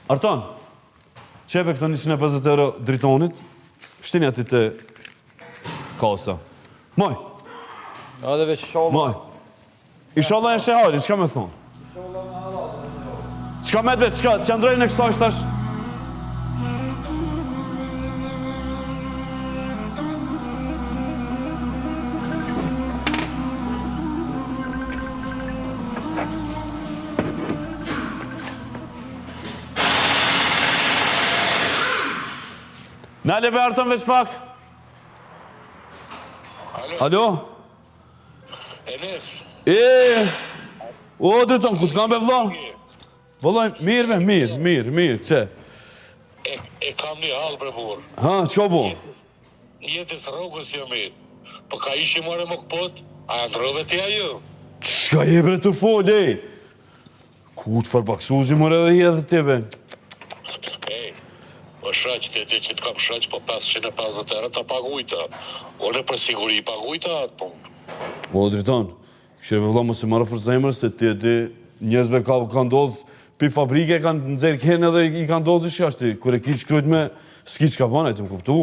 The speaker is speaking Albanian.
Arton, qepe këto 150 euro dritonit, shtini ati të kasa. Moj. Hajde veç shoh. Moj. Inshallah e shehari, çka më thon? Çka më vet, çka qëndrojnë në kësaj tash? Nale be Arton veç pak. Alo? Enes. O, driton, ku të kam be vla? Vëllaj, mirë, që? E kam një halë bre burë. Ha, qka bu? Jetës rrugës jo mirë. Po ka ishi more më këpot, a janë rrëve tja jo? Qka je bre të fol, ej? Ku që farbaksuzi more dhe jedhe ti, be? Ej, po shaq, të që të kam shaq, po 550 euro të pagujta. One për siguri pagujta atë punë. O, driton, kështë e vëlla më se marrë për zemrë, se ti njerëzve ka ndodhë, pi fabrike kanë nëzirë kene dhe i ka ndodhë i shkashti, kër e ki që krujt me, s'ki që ka bane, ti më kuptu.